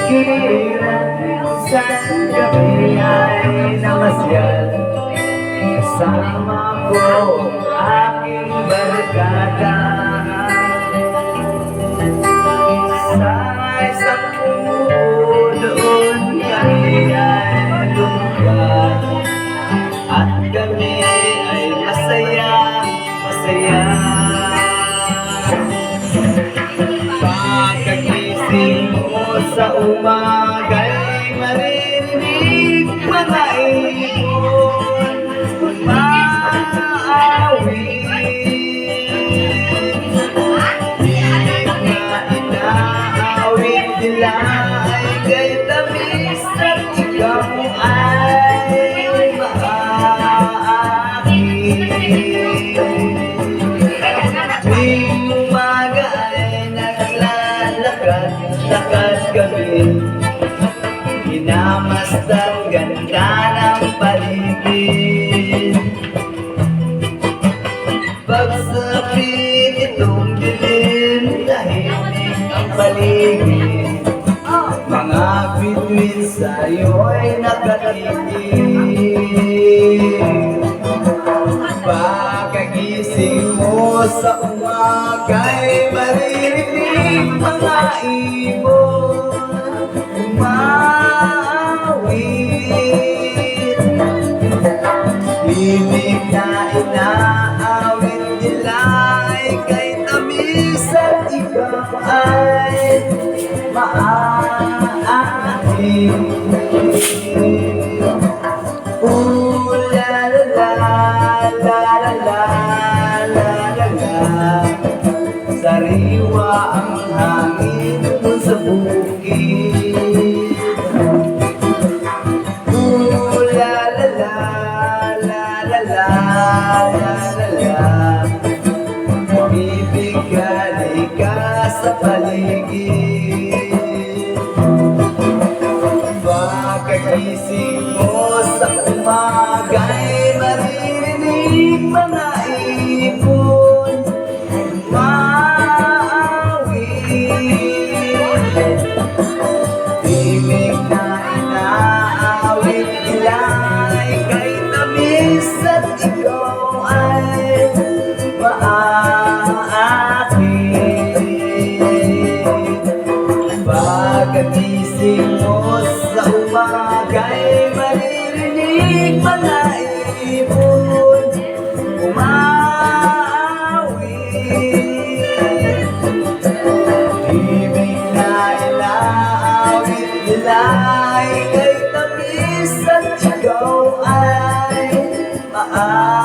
Hirap isang gabi ay namasyal kasama ko aking barkada sa isang puno doon kami ay lumipat at kami ay masaya, masaya. Pagkagising mo sa umaga'y maririnig mga ibon umaawit. Inaawit nila ay kay tamis at ikaw ay maaakin. Tuwing umaga ay naglalakad kami, minamasdan ganda ng paligid. Pagsapit itong dilim, tahimik ang paligid. Mga bituin sa'yo'y nakatitig. Pagkagising mo sa umaga'y maririnig mga ibon umaawit. Himig na inaawit nila ay kay tamis at ikaw ay maaakin. Ooh la la la la la la la la la. Sariwa ang hangin dun sa bukid. Ooh la la la la la la la la la. Bibigay ka sa paligid. Pagkagising mo sa umaga'y maririnig mga ibon umaawit. Himig na inaawit nila ay kay tamis at ikaw ay maaakin. Pagkagising mo sa umaga'y maririnig mga ibon umaawit. Himig na inaawit nila ay kay tamis at ikaw ay maaakin.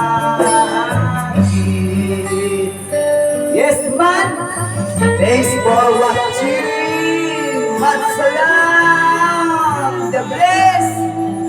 Yes man! Thanks for watching! Masalam!